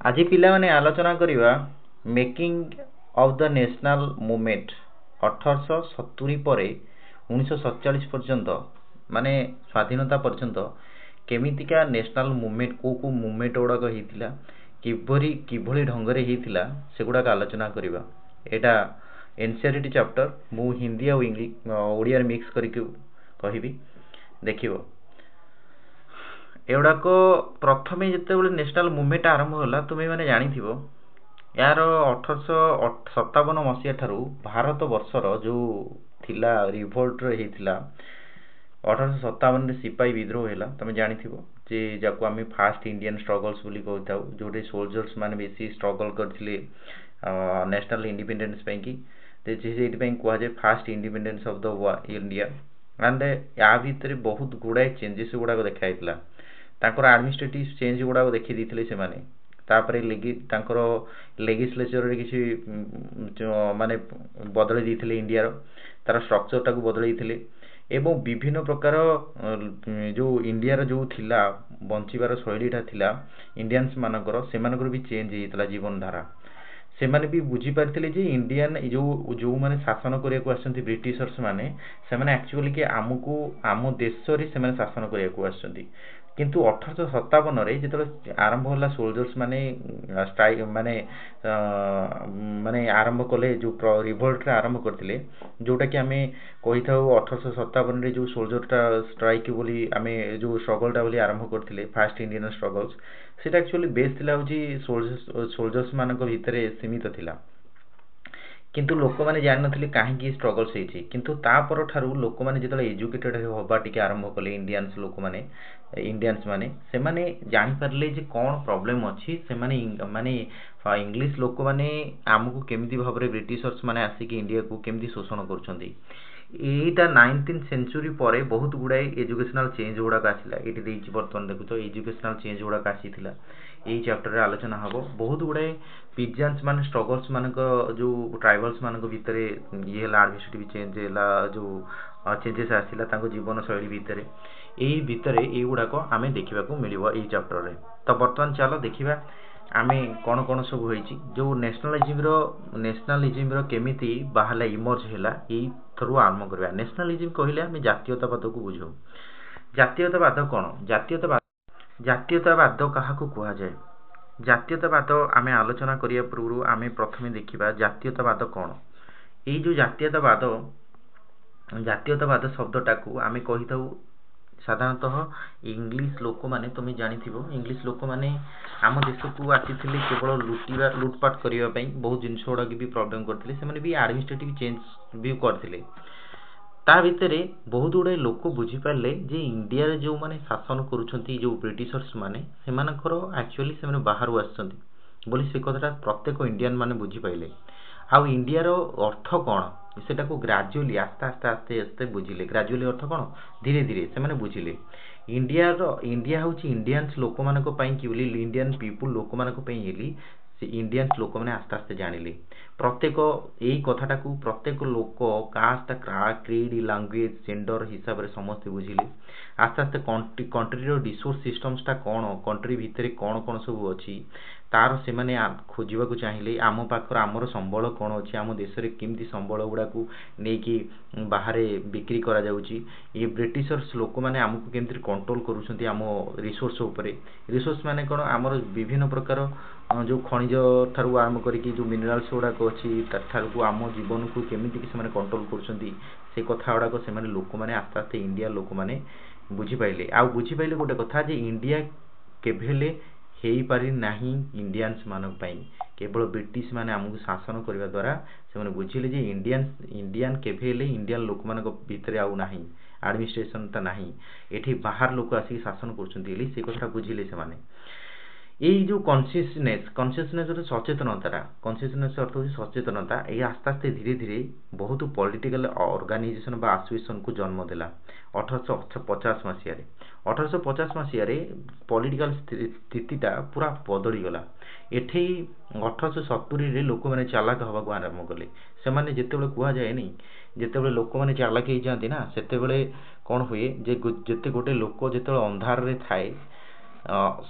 ଆଜି ପିଲାମାନେ ଆଲୋଚନା କରିବା making of the national movement 1870 ପରେ 1947 ପର୍ଯ୍ୟନ୍ତ ମାନେ ସ୍ୱାଧୀନତା ପର୍ଯ୍ୟନ୍ତ କେମିତିକା ନ୍ୟାସନାଲ ମୁଭମେଣ୍ଟ କୋଉ ମୁଭମେଣ୍ଟ ଗୁଡ଼ାକ ହେଇଥିଲା କିଭଳି ଢଙ୍ଗରେ ହେଇଥିଲା ସେଗୁଡ଼ାକ ଆଲୋଚନା କରିବା। ଏଇଟା ଏନସିଆରଟି ଚାପ୍ଟର ମୁଁ ହିନ୍ଦୀ ଆଉ ଓଡ଼ିଆରେ ମିକ୍ସ କରିକି କହିବି। ଦେଖିବ ଏଗୁଡ଼ାକ ପ୍ରଥମେ ଯେତେବେଳେ ନ୍ୟାସନାଲ ମୁଭମେଣ୍ଟ ଆରମ୍ଭ ହେଲା ତୁମେ ମାନେ ଜାଣିଥିବ यार 1857 मसीहा ठारू भारत वर्षर जो थिला रिभोल्ट होता 1857 सिपाही विद्रोह है तुम जानी जे जाको आम फास्ट इंडियन स्ट्रगल्स कहता जो सोल्जर्स माने बेसी स्ट्रगल करते नेशनल इंडिपेंडेंस की कहुए fast independence of the India and या भितर बहुत गुड़ाए चेंजेस गुड़ाक देखाई एडमिनिस्ट्रेटिव चेंज गुड़ाक देखी से माने तापर लेगिस्लेचर किसी माने बदल देते इंडिया तार स्ट्रक्चर टाक बदल एवं विभिन्न प्रकार जो इंडिया जो थिला बंचार शैलीटा थिला इंडियंस मानकर से भी चेंज होता जीवन धारा से माने भी बुझी पारथिले जे इंडियन जो माने शासन करने को आसछन्ती ब्रिटिशर्स माने से माने एक्चुअली के आमको आम देश रे से माने शासन करने को आसछन्ती किंतु 1857 जो आरंभ होला सोल्जर्स माने स्ट्राइक माने माने आरंभ कले जो रिवोल्ट आरंभ करथिले जोटा कि आमे कहि थाउ 1857 रे जो सोल्जरटा स्ट्राइक बोली आमे जो स्ट्रगलटा बोली आरंभ करथिले फास्ट इंडियन स्ट्रगल्स सेटा एक्चुअली बेस थिला होची सोल्जर्स मानक भितरे सीमित थिला किंतु लोक माने जान नथिले काहे स्ट्रगल्स होईछि किंतु ता पर ठारू लोक माने जेतले एजुकेटेड होबा टिके आरंभ कले इंडियंस लोक माने इंडियंस माने से माने जानि परले जे कोन प्रॉब्लम अछि से माने इंग्लिश लोक माने आमको केमिति भाबरे ब्रिटिशर्स माने आसी कि इंडिया को केमिति शोषण करछन्ती एटा 19th सेंचुरी पर बहुत गुड़ाए एजुकेशनल चेंज गुड़ाक आसला ये बर्तमान देखु तो एजुकेशनल चेंज गुड़ाक आसीथिला यही चैप्टर आलोचना हम बहुत गुड़ाए पिजेंट्स मान स्ट्रगल्स मान जो ट्राइबल्स मान भितर ये एडमिनिस्ट्रेटिव चेंज है जो चेंजेस आसला जीवन शैली भितर यही भितर ये गुड़ाक आम देखा मिल चैप्टर रे तो बर्तमान चलो देखा आमे कौन कौन सब होईची जो नेशनलिज्म केमिति बाहला इमर्ज हैला एई थरु आरंभ करबा। नेशनलिज्म कहले आमे जातीयतावाद को बुझो। जातीयतावाद कौन जातीयतावाद काहाकू कहा जाए जातीयतावाद आमे आलोचना करिया पूर्व आमे प्रथमे देखिबा जातीयतावाद कौन एई जो जातीयतावाद शब्दटा को आमे कहिथाउ साधारणतः इंग्लिश लोक माने तुम जानी इंग्लिश लोक माने आम देश को आसी केवल लुटपाट करने बहुत जिनस गुड़ा भी प्रॉब्लम करते भी एडमिनिस्ट्रेटिव चेंज भी करते ता भितर बहुत गुड़ाए लोक बुझीपारे जे इंडिया जो माने शासन करुछंती जो ब्रिटिशर्स माने सेमानकर एक्चुअली से बाहर आसछंती बोली से कथाटा प्रत्येक इंडियन माने बुझीपाइले आउ इंडिया रो अर्थ कौन सेटा को ग्रेजुअली आस्ते आस्ते आस्ते आस्ते बुझिले ग्रेजुअली अर्थ कौन धीरे धीरे से माने बुझिले इंडिया हूँ इंडियंस लोक मानक पई कि बोली इंडियन पीपुल लोक मानक पई हेली से इंडियंस लोक माने आस्ते आस्ते जानिले प्रत्येक यही कथाटा को प्रत्येक लोक कास्ट क्रीड लैंग्वेज जेंडर हिसाब से समस्त बुझिले आस्ते आस्ते कंट्री रो रिसोर्स सिस्टम्सटा कौन कंट्री भितर कौन कौन सब अच्छी तार से माने खोजा चाहिए आम पाखर आमर संबल कौन अच्छी आम देश में केमती संबल गुड़ा को लेकिन बाहर बिक्री करा जाउची ये ब्रिटिशर्स लोक मैंने आमको केमती कंट्रोल करुँच आम रिसोर्स उपरे रिसोर्स माने कौन आमर विभिन्न प्रकार जो खनिज ठारू आरंभ करके जो मिनराल्स गुड़ाक अच्छी ठारू आम जीवन को केमिति से कंट्रोल करुँच से कथा गुड़ाक से लोक मैंने आस्ते आस्ते इंडिया लोक मैंने बुझीपारे आ बुझीपारे गोटे कथा जे इंडिया केभेले हेई पारि नाही इंडियंस मानक पई केवल ब्रिटिश माने आमको शासन करने द्वारा से बुझिले जे इंडियन केभेले इंडियन लोक मानक भितर आउ नाही एडमिनिस्ट्रेशन ता नाही एठी बाहर लोक आसी शासन करछन्ती से कथा बुझिले से माने यही जो कन्सियसनेस सचेतनता कन्सियसनेस अर्थ हो सचेतनता ये आस्ते आस्ते धीरे धीरे बहुत पॉलिटिकल ऑर्गेनाइजेशन बा एसोसिएशन को जन्म देला 1850 मसीह 1850 मसीह पॉलिटिकल स्थितिटा पूरा बदली गला एठी 1870 रे लोक माने चालाक हवा को आरंभ कले से माने जेतेबेले कुआ जाए नहीं जेतेबेले लोक माने चालाक हो जाती ना सेतेबेले कौन हुए जे जेते गोटे लोक जेतेबेले अंधार रे थाए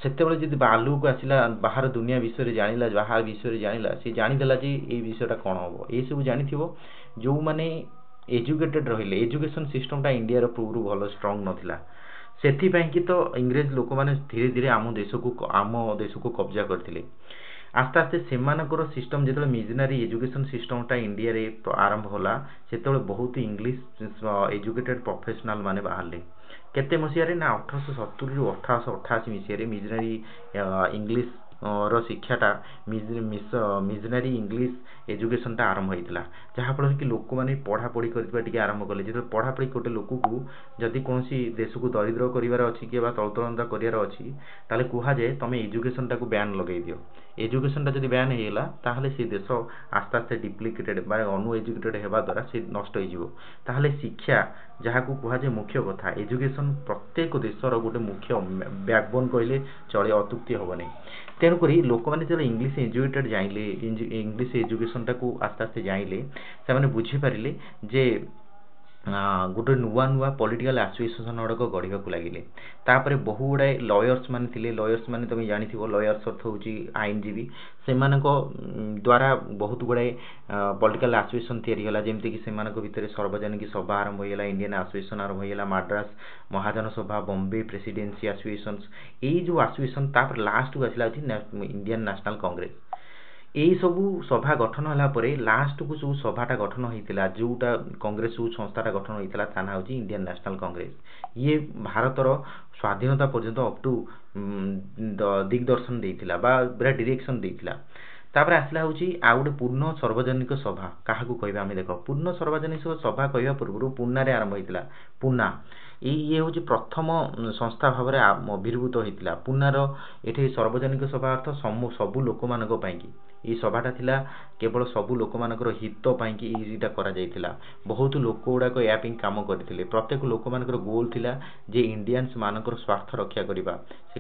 ସେତେବେଳେ ଯଦି ଆଲୁକୁ ଆସିଲା ବାହାର ଦୁନିଆ ବିଷୟରେ ଜାଣିଲା ବାହାର ବିଷୟରେ ଜାଣିଲା ସେ ଜାଣିଦେଲା ଯେ ଏଇ ବିଷୟଟା କ'ଣ ହେବ ଏସବୁ ଜାଣିଥିବ ଯେଉଁମାନେ ଏଜୁକେଟେଡ୍ ରହିଲେ ଏଜୁକେସନ୍ ସିଷ୍ଟମ୍ଟା ଇଣ୍ଡିଆର ପୂର୍ବରୁ ଭଲ ଷ୍ଟ୍ରଙ୍ଗ ନଥିଲା ସେଥିପାଇଁ କି ତ ଇଂରେଜ ଲୋକମାନେ ଧୀରେ ଧୀରେ ଆମ ଦେଶକୁ କବ୍ଜା କରିଥିଲେ ଆସ୍ତେ ଆସ୍ତେ ସେମାନଙ୍କର ସିଷ୍ଟମ୍ ଯେତେବେଳେ ମିଶନାରୀ ଏଜୁକେସନ୍ ସିଷ୍ଟମ୍ଟା ଇଣ୍ଡିଆରେ ଆରମ୍ଭ ହେଲା ସେତେବେଳେ ବହୁତ ଇଂଲିଶ ଏଜୁକେଟେଡ୍ ପ୍ରଫେସନାଲ୍ ମାନେ ବାହାରିଲେ କେତେ ମସିହାରେ ନା 1870ରୁ 1888 ମସିହାରେ ମିଶନାରୀ ଇଂଲିଶ ର ଶିକ୍ଷାଟା ମିଶନାରୀ ଇଂଲିଶ ଏଜୁକେସନ୍ଟା ଆରମ୍ଭ ହୋଇଥିଲା ଯାହାଫଳରେ କି ଲୋକମାନେ ପଢ଼ାପଢ଼ି କରିବା ଟିକେ ଆରମ୍ଭ କଲେ ଯେତେବେଳେ ପଢ଼ାପଢ଼ି ଗୋଟେ ଲୋକକୁ ଯଦି କୌଣସି ଦେଶକୁ ଦରିଦ୍ର କରିବାର ଅଛି କିମ୍ବା ତଳତଳନ୍ଦା କରିବାର ଅଛି ତାହେଲେ କୁହାଯାଏ ତୁମେ ଏଜୁକେସନ୍ଟାକୁ ବ୍ୟାନ୍ ଲଗାଇ ଦିଅ ଏଜୁକେସନ୍ଟା ଯଦି ବ୍ୟାନ୍ ହେଇଗଲା ତାହେଲେ ସେ ଦେଶ ଆସ୍ତେ ଆସ୍ତେ ଡିପ୍ଲିକେଟେଡ୍ ମାନେ ଅନଏଜୁକେଟେଡ୍ ହେବା ଦ୍ୱାରା ସେ ନଷ୍ଟ ହେଇଯିବ ତାହେଲେ ଶିକ୍ଷା ଯାହାକୁ କୁହାଯାଏ ମୁଖ୍ୟ କଥା ଏଜୁକେସନ୍ ପ୍ରତ୍ୟେକ ଦେଶର ଗୋଟେ ମୁଖ୍ୟ ବ୍ୟାକବୋନ୍ କହିଲେ ଚଳେ ଅତ୍ୟୁକ୍ତି ହେବନି ତେଣୁକରି ଲୋକମାନେ ଯେତେବେଳେ ଇଂଲିଶ ଏଜୁକେଟେଡ୍ ଜାଣିଲେ ଇଂଲିଶ ଏଜୁକେସନ୍ଟାକୁ ଆସ୍ତେ ଆସ୍ତେ ଜାଣିଲେ ସେମାନେ ବୁଝିପାରିଲେ ଯେ ଗୋଟେ ନୂଆ ନୂଆ ପଲିଟିକାଲ ଆସୋସିଏସନ୍ ଗୁଡ଼ାକ ଗଢ଼ିବାକୁ ଲାଗିଲେ ତାପରେ ବହୁ ଗୁଡ଼ାଏ ଲୟର୍ସ ମାନେ ଥିଲେ ଲୟର୍ସ ମାନେ ତୁମେ ଜାଣିଥିବ ଲୟର୍ସ ଅର୍ଥ ହେଉଛି ଆଇନଜୀବୀ ସେମାନଙ୍କ ଦ୍ୱାରା ବହୁତ ଗୁଡ଼ାଏ ପଲିଟିକାଲ ଆସୋସିଏସନ୍ ତିଆରି ହେଲା ଯେମିତିକି ସେମାନଙ୍କ ଭିତରେ ସାର୍ବଜନିକ ସଭା ଆରମ୍ଭ ହୋଇଗଲା ଇଣ୍ଡିଆନ୍ ଆସୋସିଏସନ୍ ଆରମ୍ଭ ହୋଇଗଲା ମାଡ୍ରାସ ମହାଜନ ସଭା ବମ୍ବେ ପ୍ରେସିଡେନ୍ସି ଆସୋସିଏସନ୍ସ ଏଇ ଯେଉଁ ଆସୋସିଏସନ୍ ତାପରେ ଲାଷ୍ଟକୁ ଆସିଲା ହେଉଛି ଇଣ୍ଡିଆନ୍ ନ୍ୟାସନାଲ୍ କଂଗ୍ରେସ এই ସବୁ ସଭା ଗଠନ ହେଲା ପରେ ଲାଷ୍ଟକୁ ଯେଉଁ ସଭାଟା ଗଠନ ହୋଇଥିଲା ଯେଉଁଟା କଂଗ୍ରେସ ଯେଉଁ ସଂସ୍ଥାଟା ଗଠନ ହୋଇଥିଲା ତା ନାଁ ହେଉଛି ଇଣ୍ଡିଆନ୍ ନ୍ୟାସନାଲ୍ କଂଗ୍ରେସ ଇଏ ଭାରତର ସ୍ୱାଧୀନତା ପର୍ଯ୍ୟନ୍ତ ଅପ୍ ଟୁ ଦିଗଦର୍ଶନ ଦେଇଥିଲା ବା ପୁରା ଡିରେକ୍ସନ୍ ଦେଇଥିଲା ତାପରେ ଆସିଲା ହେଉଛି ଆଉ ଗୋଟେ ପୂର୍ଣ୍ଣ ସାର୍ବଜନିକ ସଭା କାହାକୁ କହିବା ଆମେ ଦେଖ ପୂର୍ଣ୍ଣ ସାର୍ବଜନିକ ସଭା କହିବା ପୂର୍ବରୁ ପୁନାରେ ଆରମ୍ଭ ହୋଇଥିଲା ପୁନା ଇଏ ହେଉଛି ପ୍ରଥମ ସଂସ୍ଥା ଭାବରେ ଆବିର୍ଭୂତ ହୋଇଥିଲା ପୁନାର ଏଠି ସାର୍ବଜନିକ ସଭା ଅର୍ଥ ସବୁ ଲୋକମାନଙ୍କ ପାଇଁକି এই ସଭାଟା ଥିଲା କେବଳ ସବୁ ଲୋକମାନଙ୍କର ହିତ ପାଇଁକି ଏଇଟା କରାଯାଇଥିଲା ବହୁତ ଲୋକ ଗୁଡ଼ାକ ଏହା ପାଇଁ କାମ କରିଥିଲେ ପ୍ରତ୍ୟେକ ଲୋକମାନଙ୍କର ଗୋଲ୍ ଥିଲା ଯେ ଇଣ୍ଡିଆନ୍ସ ମାନଙ୍କର ସ୍ୱାର୍ଥ ରକ୍ଷା କରିବା ସେ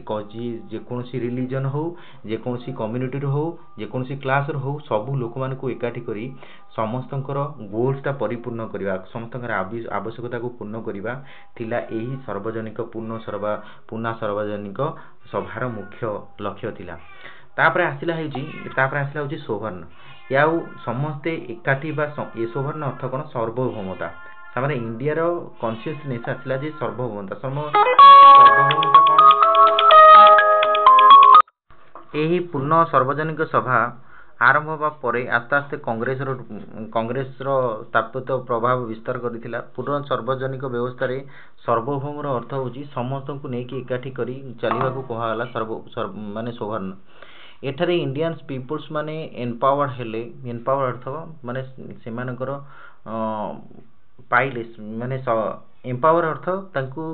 ଯେକୌଣସି ରିଲିଜନ୍ ହେଉ ଯେକୌଣସି କମ୍ୟୁନିଟିର ହେଉ ଯେକୌଣସି କ୍ଲାସ୍ର ହେଉ ସବୁ ଲୋକମାନଙ୍କୁ ଏକାଠି କରି ସମସ୍ତଙ୍କର ଗୋଲ୍ସଟା ପରିପୂର୍ଣ୍ଣ କରିବା ସମସ୍ତଙ୍କର ଆବଶ୍ୟକତାକୁ ପୂର୍ଣ୍ଣ କରିବା ଥିଲା ଏହି ସାର୍ବଜନିକ ପୁନା ସାର୍ବଜନିକ ସଭାର ମୁଖ୍ୟ ଲକ୍ଷ୍ୟ ଥିଲା ତାପରେ ଆସିଲା ହେଉଛି ସୌବର୍ଣ୍ଣ ଆଉ ସମସ୍ତେ ଏକାଠି ବା ଏ ସୌବର୍ଣ୍ଣ ଅର୍ଥ କ'ଣ ସାର୍ବଭୌମତା ତାମାନେ ଇଣ୍ଡିଆର କନସିୟସନେସ୍ ଆସିଲା ଯେ ସାର୍ବଭୌମତା କ'ଣ ଏହି ପୂର୍ଣ୍ଣ ସାର୍ବଜନିକ ସଭା ଆରମ୍ଭ ହେବା ପରେ ଆସ୍ତେ ଆସ୍ତେ କଂଗ୍ରେସର ସ୍ଥାପିତ ପ୍ରଭାବ ବିସ୍ତାର କରିଥିଲା ପୂର୍ଣ୍ଣ ସାର୍ବଜନିକ ବ୍ୟବସ୍ଥାରେ ସାର୍ବଭୌମର ଅର୍ଥ ହେଉଛି ସମସ୍ତଙ୍କୁ ନେଇକି ଏକାଠି କରି ଚାଲିବାକୁ କୁହାଗଲା ମାନେ ସୌବର୍ଣ୍ଣ ଏଠାରେ ଇଣ୍ଡିଆନ୍ସ ପିପୁଲ୍ସ ମାନେ ଏମ୍ପାୱାର୍ଡ ହେଲେ ଏମ୍ପାୱାର୍ଡ ଅର୍ଥ ମାନେ ସେମାନଙ୍କର ପାଇଲେ ମାନେ ଏମ୍ପାୱାର ଅର୍ଥ ତାଙ୍କୁ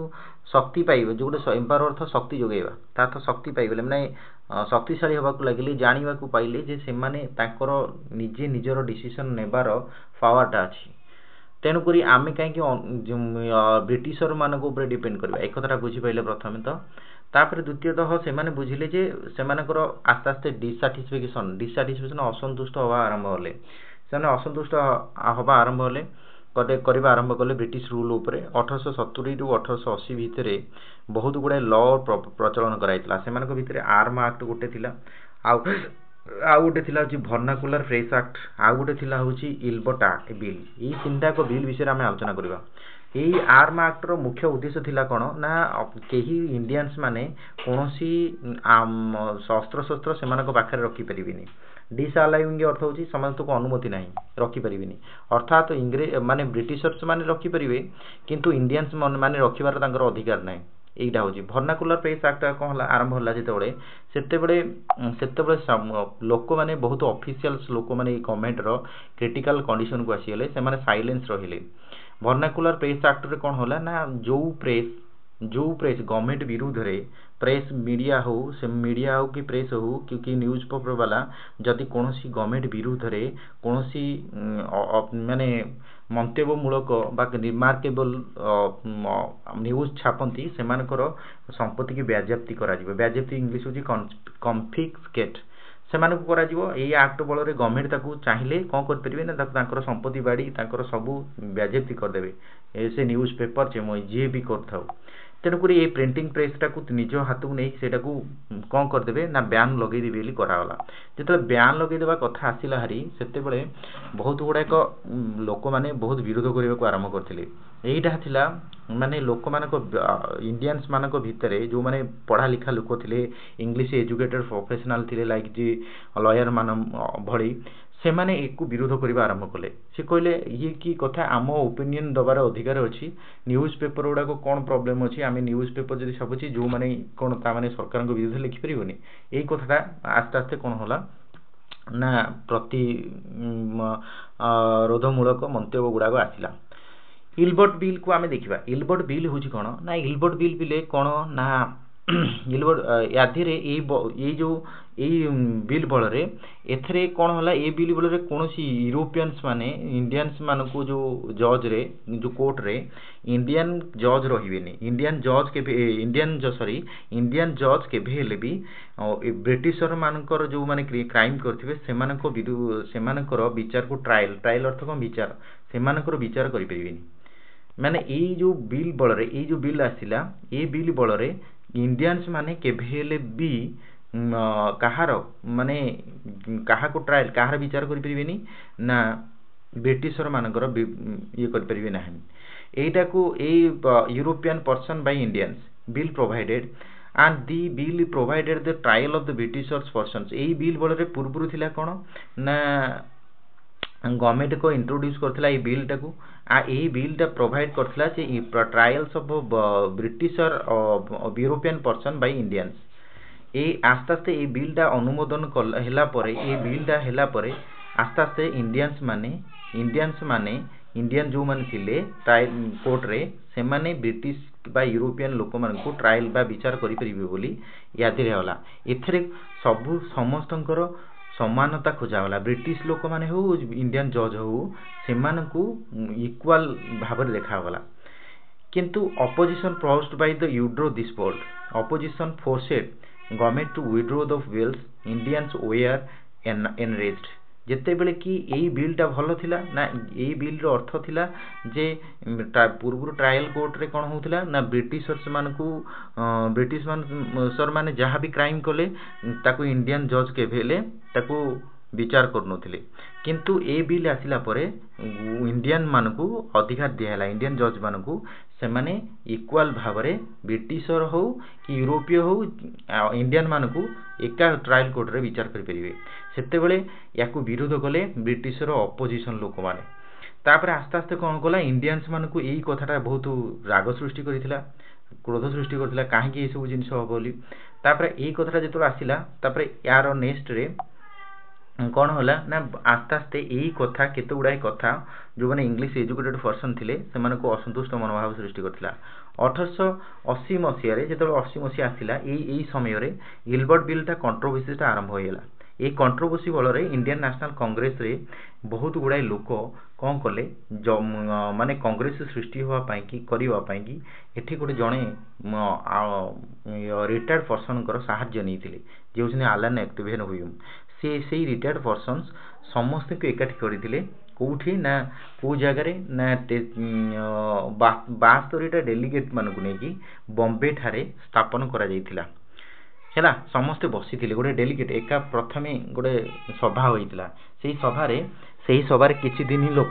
ଶକ୍ତି ପାଇବେ ଯେଉଁଟା ଏମ୍ପାୱାର ଅର୍ଥ ଶକ୍ତି ଯୋଗାଇବା ତା ଅର୍ଥ ଶକ୍ତି ପାଇଗଲେ ମାନେ ଶକ୍ତିଶାଳୀ ହେବାକୁ ଲାଗିଲେ ଜାଣିବାକୁ ପାଇଲେ ଯେ ସେମାନେ ତାଙ୍କର ନିଜର ଡିସିସନ୍ ନେବାର ପାୱାରଟା ଅଛି ତେଣୁକରି ଆମେ କାହିଁକି ବ୍ରିଟିଶର ମାନଙ୍କ ଉପରେ ଡିପେଣ୍ଡ କରିବା ଏ କଥାଟା ବୁଝିପାରିଲେ ପ୍ରଥମେ ତ ତାପରେ ଦ୍ୱିତୀୟତଃ ସେମାନେ ବୁଝିଲେ ଯେ ସେମାନଙ୍କର ଆସ୍ତେ ଆସ୍ତେ ଡିସାଟିସ୍ଫ୍ୟାକ୍ସନ୍ ଅସନ୍ତୁଷ୍ଟ ହେବା ଆରମ୍ଭ ହେଲେ ସେମାନେ ଅସନ୍ତୁଷ୍ଟ ହେବା ଆରମ୍ଭ ହେଲେ କରିବା ଆରମ୍ଭ କଲେ ବ୍ରିଟିଶ ରୁଲ୍ ଉପରେ 1870ରୁ 1880 ଭିତରେ ବହୁତ ଗୁଡ଼ାଏ ଲ ପ୍ରଚଳନ କରାଯାଇଥିଲା ସେମାନଙ୍କ ଭିତରେ ଆର୍ମ ଆକ୍ଟ ଗୋଟେ ଥିଲା ଆଉ ଗୋଟେ ଥିଲା ହେଉଛି ଭର୍ଣ୍ଣାକୁଲାର ଫ୍ରେସ୍ ଆକ୍ଟ ଆଉ ଗୋଟେ ଥିଲା ହେଉଛି ଇଲବର୍ଟ ବିଲ୍ ଏଇ ତିନିଟାକ ବିଲ୍ ବିଷୟରେ ଆମେ ଆଲୋଚନା କରିବା এই ଆର୍ମ ଆକ୍ଟର ମୁଖ୍ୟ ଉଦ୍ଦେଶ୍ୟ ଥିଲା କ'ଣ ନା କେହି ଇଣ୍ଡିଆନ୍ସ ମାନେ କୌଣସି ଶସ୍ତ୍ର ସେମାନଙ୍କ ପାଖରେ ରଖିପାରିବେନି ଡିସଆଲାଉଇଂ ଅର୍ଥ ହେଉଛି ସମସ୍ତଙ୍କୁ ଅନୁମତି ନାହିଁ ରଖିପାରିବେନି ଅର୍ଥାତ୍ ମାନେ ବ୍ରିଟିଶର୍ସ ମାନେ ରଖିପାରିବେ କିନ୍ତୁ ଇଣ୍ଡିଆନ୍ସ ମାନେ ରଖିବାର ତାଙ୍କର ଅଧିକାର ନାହିଁ এইটা হচ্ছে ভর্নাকুলার প্রেস আক্ট କ'ଣ ହେଲା ଆରମ୍ଭ ହେଲା ସେତେବେଳେ ଲୋକମାନେ ବହୁତ ଅଫିସିଆଲ୍ସ ଲୋକମାନେ ଏଇ ଗଭର୍ଣ୍ଣମେଣ୍ଟର କ୍ରିଟିକାଲ କଣ୍ଡିସନକୁ ଆସିଗଲେ ସେମାନେ ସାଇଲେନ୍ସ ରହିଲେ ଭର୍ନାକୁଲାର ପ୍ରେସ୍ ଆକ୍ଟରେ କ'ଣ ହେଲା ନା ଯେଉଁ ପ୍ରେସ୍ ଗଭର୍ଣ୍ଣମେଣ୍ଟ ବିରୁଦ୍ଧରେ ପ୍ରେସ୍ ମିଡ଼ିଆ ହେଉ କି ପ୍ରେସ୍ ହେଉ କି ନ୍ୟୁଜ୍ ପେପର ବାଲା ଯଦି କୌଣସି ଗଭର୍ଣ୍ଣମେଣ୍ଟ ବିରୁଦ୍ଧରେ କୌଣସି ମାନେ ମନ୍ତବ୍ୟମୂଳକ ବା ରିମାର୍କେବଲ୍ ନ୍ୟୁଜ୍ ଛାପନ୍ତି ସେମାନଙ୍କର ସମ୍ପତ୍ତିକି ବାଜ୍ୟାପ୍ତି କରାଯିବ ବାଜ୍ୟାପ୍ତି ଇଂଲିଶ ହେଉଛି କନଫିସ୍କେଟ୍ ସେମାନଙ୍କୁ କରାଯିବ ଏଇ ଆକ୍ଟ ବଳରେ ଗଭର୍ଣ୍ଣମେଣ୍ଟ ତାକୁ ଚାହିଁଲେ କ'ଣ କରିପାରିବେ ନା ତାଙ୍କର ସମ୍ପତ୍ତି ବାଡ଼ି ତାଙ୍କର ସବୁ ବାଜ୍ୟାପ୍ତି କରିଦେବେ ସେ ନ୍ୟୁଜ୍ ପେପର ଯିଏ ବି କରିଥାଉ तेणुक ये प्रिंटिंग प्रेसटा को निज हाथ को नहीं से कौन करदे ना ब्यान लगेदेवी बोली कराला जो ब्यान लगेदेवा कथा आसला हारी से बहुत गुड़ाक लोक मैंने बहुत विरोध करने को आरंभ करते यहीटा थिला माने लोक मान इंडियंस मान भितर जो मैंने पढ़ा लिखा लोक थे इंग्लिश एजुकेटेड प्रोफेशनल थे लाइक जी लॉयर मान भली से माने एक विरोध करने आरंभ कले से कहले ये की कथा आम ओपिनियन दबार अधिकार अच्छी न्यूज पेपर गुड़ाक कौन प्रोब्लेम अच्छी आम न्यूज पेपर जब छापुची जो मैंने कौन ताने सरकार विरोध लिखिपारे यही कथा आस्ते आस्ते कौन होला ना प्रति रोधमूलक मंतव्य गुड़ाक आसला इलबर्ट बिल को आम देखा इलबर्ट बिल हूँ कौन ना इलबर्ट बिल बिले कौन ना इलबर्ट यादे ये जो बिल बल एथरे कौन होला ए बिल बल कौन यूरोपियंस माने इंडियंस मान को जो जज रे जो कोर्ट रे इंडियन जज रही इंडियन जज के इंडियन जज के भी ब्रिटिशर मानकर जो माने क्राइम करथिबे सेमानकर विचार को ट्रायल अर्थ कौन विचार सेमानकर विचार करि परिबेनी माने ये जो बिल बल रे ये जो बिल आसिला ये बिल बल रे इंडियंस माने केभेले भी कहार माने कहा को ट्रायल कहार विचार करि परिबेनी ना ब्रिटिशर मानकर ये करि परिबे नाही एटा को a European person by Indians bill provided and the bill provided the trial of the Britishers persons AE bill बल रे पूर्वरु थिला कोन ना गवर्नमेंट को इंट्रोड्यूस करथिला ए बिल टाकू आ ए बिल टा प्रोवाइड करथिला से trials of Britisher European person by Indians ए आस्ते आस्ते ए बिल टा अनुमोदन हैला परे ए बिल टा हैला परे आस्ते आस्ते इंडियंस माने इंडियन जो माने थिले ट्रायल कोर्ट रे से माने ब्रिटिश बा यूरोपियन लोक मान को ट्रायल बा विचार करि परिबे बोली यादे होला एथरे सबु समस्तंकर समानता खोजागला ब्रिटिश लोक माने हो इंडियन जज हो से मानकू इक्वल भाव में देखागला किंतु ऑपोजिशन प्रोड्यूस्ड बाय द यूड्रो this board opposition forced government to withdraw the bills Indians were enraged जेते बेले कि एई बिलटा भलो थिला ना एई बिल रो अर्थ थिला जे पूर्व ट्रायल कोर्ट रे कोन होउथिला ना ब्रिटिशर्स मान को ब्रिटिश मान सर माने जहाँ भी क्राइम कले ताकू इंडियन जज के भेले ताकू विचार करनोथिले किंतु ए बिल आसिला परे इंडियन मान को अधिकार दियाला इंडियन जज मान को से माने इक्वल भाव रे ब्रिटिशर हो कि यूरोपीय हो इंडियन मान को एका ट्रायल कोर्ट रे विचार करि परिबे सेते बेले याकू विरोध कले ब्रिटिशर ऑपोजिशन लोक माने तापर आस्ते आस्ते कौन कला इंडियंस मान को यही कथाटा बहुत राग सृष्टि करथिला क्रोध सृष्टि करथिला काहे कि ए सब जिंस हो बोली तापर एही कथाटा जेतो आसिला तापर यार नेक्स्ट रे कौन होला ना आस्ते आस्ते यही कथा केते गुड़ाए कथा जो माने इंग्लिश एजुकेटेड पर्सन थिले से माने को असंतुष्ट मनोभाव सृष्टि करथिला 1880 मसिया रे जेतो 80 मसिया आसिला एई समय रे इलबर्ट बिलटा कंट्रोवर्सीटा आरंभ होइला ए कंट्रोवर्सी बल रे इंडियन नेशनल कांग्रेस रे बहुत गुड़ाए लोक कौन कले माने कांग्रेस सृष्टि होवा पाई कि करिवा पाई कि एठी गोटे जणे रिटायर्ड पर्सन कर सहाय्य नैथिले जे होछने आलन एक्टिवेन हुइम से रिटायर्ड पर्सन्स समस्त को एकाठी करथिले कोठी ना को जगह रे ना 72टा डेलीगेट मान को नेकी बॉम्बे ठारे स्थापन करा जायतिला हैला समस्त बसिथिले गोटे डेलीगेट एका प्रथमे गोटे सभा होइतिला सेही सभा रे किछि दिन लोक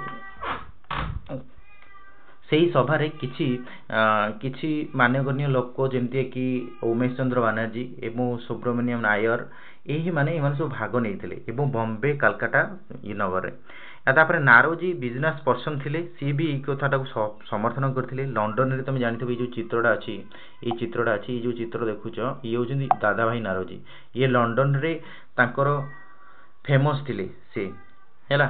सेही सभा रे किछि मान्यगण्य लोक जेमति कि उमेश चंद्र बनर्जी एवं सुब्रमण्यम नायर यही माने एमान सब भाग नैथिले एवं बॉम्बे कलकत्ता नगर रे तापर नारोजी बिजनेस पर्सन थिले सी भी ई कथाटा को समर्थन करथिले लंडन रे तुम जानिथबे जो चित्रटा अछि ये जो चित्र देखुचो ये होजंदी दादा भाई नारोजी ये लंडन रे तांकर फेमस थिले से हैला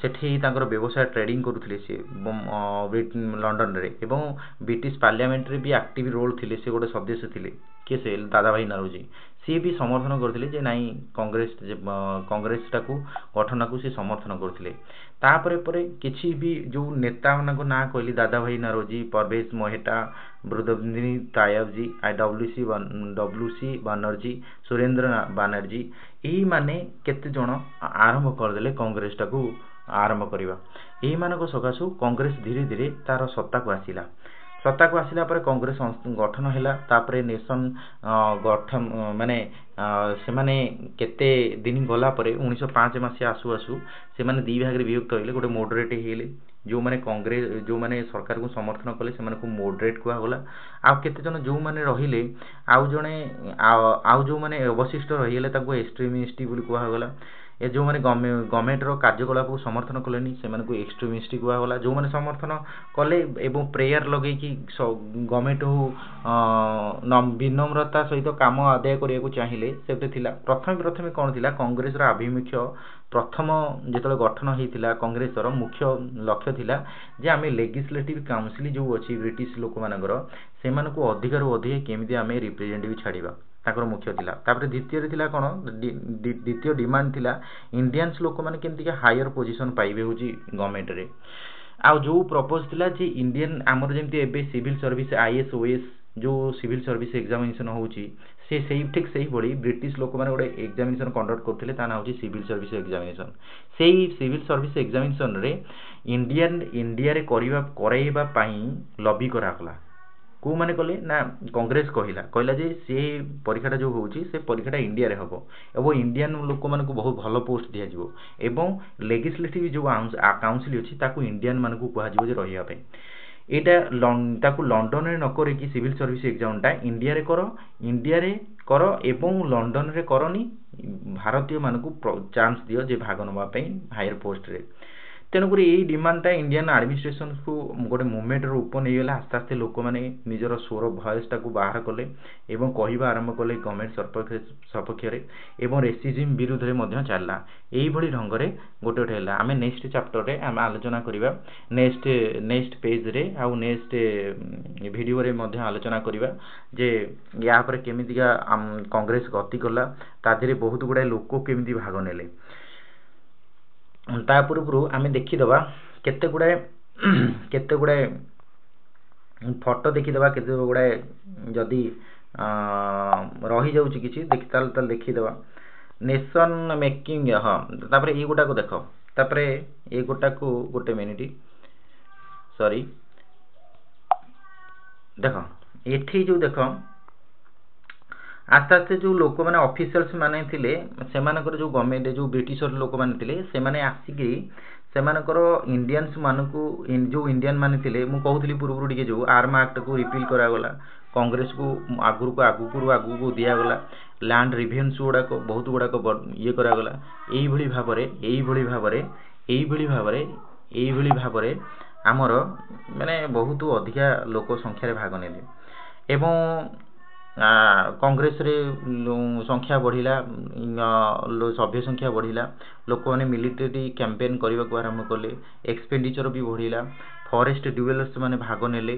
सेठी तांकर व्यवसाय ट्रेडिंग करूथिले से लंडन रे एवं ब्रिटिश पार्लियामेंट रे भी एक्टिव रोल थिले से गोटे सदस्य थिले के से दादा भाई नारोजी सी भी समर्थन करथिले जे नाई कांग्रेस टाकू गठन को से समर्थन करथिले तापरे परे किछि भी जो नेता मानको ना कहली दादा भाई नारोजी परवेश मोहेटा ब्रदबंदिनी तायब जी डब्ल्यूसी बनर्जी सुरेंद्र बनर्जी एही माने केते जण आरंभ कर देले कांग्रेस टाकू आरंभ करिवा एही मानको सकासु कांग्रेस धीरे धीरे तार सत्ता को आसिला सत्ता को आसिला पर कांग्रेस गठन हैला तापरे नेशन गठन माने से माने केते दिन गला परे 1905 मसिया आसु आसु से माने दी भाग रे विभक्त होइले गोटे मॉडरेट हेले जो माने कांग्रेस जो माने सरकार को समर्थन कले से माने को मॉडरेट कुआ होला आ केते जन जो माने रहिले आउ जणे आउ जो माने अवशिष्ट रहिले ताको एक्सट्रीमिस्ट बोली कुआ होला ए जो माने गवर्नमेंट रो कार्यकलाप को समर्थन कलेनी से माने को एक्सट्रीमिस्ट कुआ होला जो माने समर्थन कले एवं प्रेयर लगे कि गवर्नमेंट हो विनम्रता सहित काम आदाय करिया को चाहिए सेते थिला प्रथम कोन थिला कांग्रेस रो अभिमुख्य प्रथम जेतले गठन हेतिला कांग्रेस रो मुख्य लक्ष्य थिला जे आमे लेजिस्लेटिव काउंसिल जो अछि ब्रिटिश लोक मानकर से माने को अधिकार अधिक केमिति आमे रिप्रेजेंटेटिव छाड़ीबा ताकर मुख्य थिला तापर द्वितीय रे थिला कोन द्वितीय डिमांड थिला इंडियंस लोक माने केमिति के हायर पोजीशन पाइबे होजी गवर्नमेंट रे आ जो प्रपोज थिला जे इंडियन हमर जेमति एबे सिविल सर्विस आईएएस ओएस जो सिविल सर्विस एग्जामिनेशन होउची से सही ठीक सही बड़ी ब्रिटिश लोक माने गोटे एग्जामिनेशन कंडक्ट करथिले ता ना होची सिविल सर्विस एग्जामिनेशन सेही सिविल सर्विस एग्जामिनेशन रे इंडिया रे कराइबा पई लॉबी कराकला को माने कले ना कांग्रेस कहला जे से परीक्षाटा जो होउची से परीक्षाटा इंडिया रे हबो एबो इंडियन लोक माने को बहुत भलो पोस्ट दिया जिवो एवं लेजिस्लेटिव जो काउंसिल अछि ताकू इंडियन माने को कुहा जिवो जे रहिया पे एटा ताकू लंडन रे न करे कि सिविल सर्विस एग्जामटा इंडिया रे करो एवं लंडन रे करनी भारतीय माने को चांस दियो जे भाग नबा पे हायर पोस्ट रे तेणुक यही डिमांडटा इंडियन एडमिनिस्ट्रेशन को गोटे मूवमेंट रूप नहीं गला आस्ते आस्ते लोक मैंने निजर स्वर भयसटा को बाहर कले एवं कहवा आरंभ कले गवर्नमेंट सपक्ष एवं रेसिज्म विरुद्ध में चलला यही भली ढंग से गोटे गोटे है आम नेक्स्ट चैप्टर रे आम आलोचना करवा नेक्स्ट पेज रे आउ नेक्स्ट वीडियो रे मध्य आलोचना करवा जे या पर केमितिका कांग्रेस गति कला तादरे बहुत गुड़ाए लोक केमिति भाग नेले ता पूर्व आम देखीदबा केते गुड़ाए फोटो देखीदबा केते गुड़ाए जदि रही जाउची किछि देखि ताल देखीदबा नेशन मेकिंग हाँ तापर ए गोटा को देख तापर ए गोटा को गोटे मिनिट सॉरी देख एठी जो देख आस्ते आस्ते जो लोक मैंने ऑफिशियल्स माने थिले सेमानकर जो गवर्नमेंट जो ब्रिटिश लोक माने थिले सेमाने आसिकी सेमानकर इंडियंस मानकू जो इंडियन माने थिले मु कहउथली पूर्व टिके जो आर्म एक्ट को रिपील करा गला कांग्रेस को आगु को दिया गला लैंड रिवेन्यू गुडा को बहुत गुडा को ये करा गला एई भली भाबरे हमर माने बहुत अधिका लोक संख्या रे भाग नेले एवं कांग्रेस रे संख्या बढ़िला सभ्य संख्या बढ़िला लोक माने मिलिटरी कैंपेन करबा को आरंभ कले एक्सपेंडिचर भी बढ़िला फॉरेस्ट ड्यूएलर्स माने भाग नेले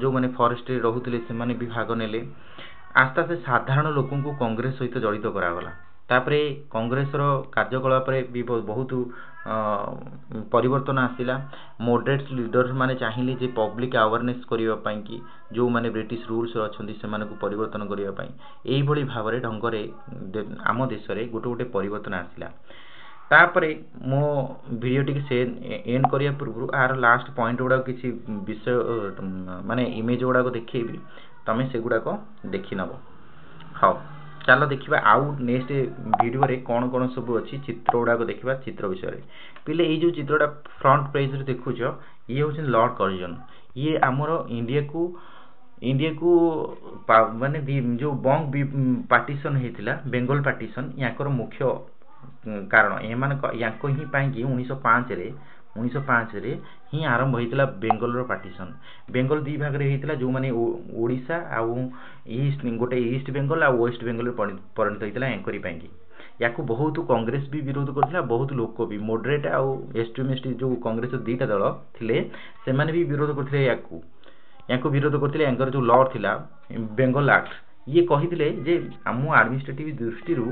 जो माने फॉरेस्ट रे रहुतले से माने भी भाग नेले आस्ते आस्ते साधारण लोकन को कांग्रेस सहित जड़ित करा गला तापरे कांग्रेस रो कार्यकलाप रे भी बहुत परिवर्तन आसिला मॉडरेट लीडर्स माने चाहिए जे पब्लिक अवेयरनेस करिवा पई कि जो माने ब्रिटिश रूल्स अछंती से माने को परिवर्तन करिवा पई एई भली भाबरे ढंग रे आम देश रे गोटे गोटे परिवर्तन आसिला तापरे मो वीडियो टिक से एंड करिया पूर्व आर लास्ट पॉइंट गुडा किछि विषय माने इमेज गुडा को देखैबी तमे से गुडा को देखि नबो हां चलो देखिबा आउ नेक्स्ट वीडियो रे कोन कोन सब अछि चित्र गुडा को देखिबा चित्र विषय रे पहिले ए जो चित्रटा फ्रंट पेज रे देखुछो ये होछ लॉर्ड कर्जन ये हमरो इंडिया को माने जो बंग पार्टीशन हेतिला बेंगल पार्टीशन याकर मुख्य कारण ए मान याको ही पाई कि 1905 रे ही आरंभ होइतला बेंगल रो पार्टीशन बेंगल दी भाग रे हेतिला जो माने ओडिसा आ ईस्ट गोटे ईस्ट बेंगल आ वेस्ट बेंगल रे परिणत होइतला एंकरी पाई कि याको बहुत कांग्रेस भी विरोध करथिला बहुत लोक भी मॉडरेट आ एक्सट्रीमिस्ट जो कांग्रेस दीटा दल थिले से माने भी विरोध करथिले याको विरोध करथिले एंकर जो लॉ थिला बेंगल एक्ट ये कहिथिले जे हमु एडमिनिस्ट्रेटिव दृष्टि रु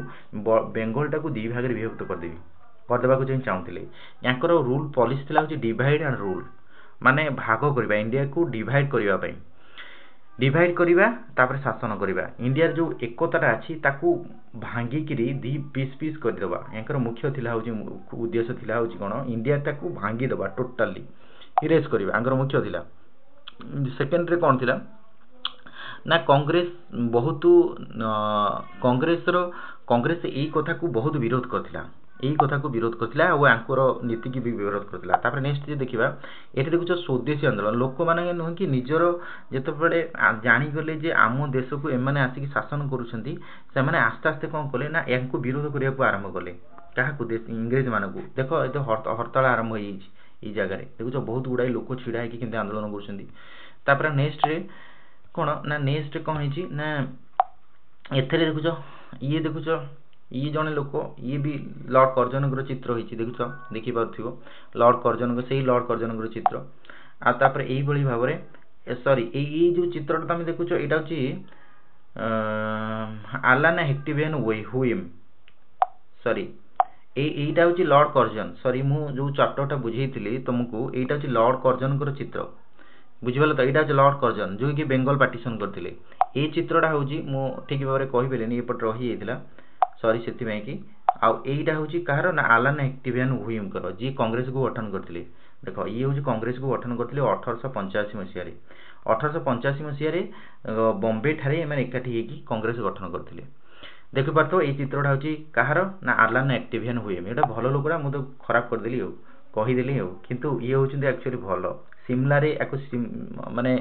बेंगल टा को दी भाग रे विभक्त कर देबी करदेबा को चाहूथिले याकर रूल पॉलिसी थिला कि डिवाइड एंड रूल माने भाग करबा इंडिया को डिवाइड करबा तापर शासन करबा इंडिया जो एकताटा अछि ताकू भांगी किरी दी पीस कर देबा याकर मुख्य थिला होची उद्देश्य थिला होची कोन इंडिया ताकू भांगी देबा टोटली इरेज करबा याकर मुख्य थिला सेकेंड रे कौन थिला ना कांग्रेस बहुत कांग्रेस एई कथा को बहुत विरोध करथिला एई कथा को विरोध करथिला और आंकर नीति की भी विरोध करथिला तापर नेक्स्ट जे देखिबा एठी देखुछ स्वदेशी आंदोलन लोक माने नह कि निजरो जेते बडे जानि गले जे आम देश को एमाने आसी शासन करूछंती से माने आस्ते आस्ते कोन कले ना यांको विरोध करिया को आरंभ कले काहा को देश इंग्रेज मानको देखो एतो हड़ताल आरंभ होई ई जगह रे देखुछ बहुत गुडाई लोक छिडा है कि केनते आंदोलन करूछंती तापर नेक्स्ट रे कोन ना नेक्स्ट कोन हिची ना एथरे देखुछ ये जने लोक ये भी लॉर्ड कर्जन चित्र होइछि देखुछ देखि पारथिबो लॉर्ड कर्जन से लॉर्ड कर्जन चित्र आ तापर एई बळी भाबरे सॉरी एई जो चित्रटा तमे देखुछ एटा होछि आलान हेक्टिवियन हुइम सॉरी एटा होछि लॉर्ड कर्जन सॉरी मु जो चैप्टरटा बुझेइतिली तुमको एटा होछि लॉर्ड कर्जन चित्र बुझिबल तो एटा लॉर्ड कर्जन जो कि बेंगल पार्टीशन करथिले ए चित्रटा होछि मु ठीक भाबरे कहि बेलेनी एपट रहि जाइतिला सॉरी सेति में कि आउ एटा होछि कहारो ना आलान एक्टिवियन हुइम करो जी कांग्रेस को गठन करथिले देखो ये होछि कांग्रेस को गठन करथिले 1885 मसिया रे 1885 मसिया रे बॉम्बे ठारे माने एकाठी हेकी कांग्रेस गठन करथिले देखि पारतो ए चित्रटा होछि कहारो ना आलान एक्टिवियन हुइम एटा भलो लोकरा मु तो खराब कर देली हो कहि देली हो किंतु ये होछि एक्चुअली भलो सिमला रे एको माने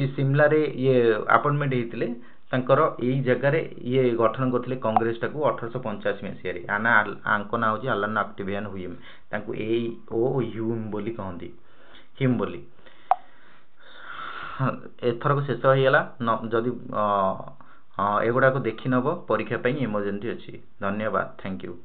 सिमला रे ये अपॉइंटमेंट हेतिले तांकर एई जगह रे ये गठन करथिले कांग्रेस टाकू 1885 मसिया रे आना आंको ना होछि आलान एक्टिवियन हुइम तांको एई ओ ह्यूम बोली कहंदी हिम बोली एथर को शेष होइला जदी एगुडा को देखि नबो परीक्षा पई इमर्जेंसी अछि धन्यवाद थैंक यू।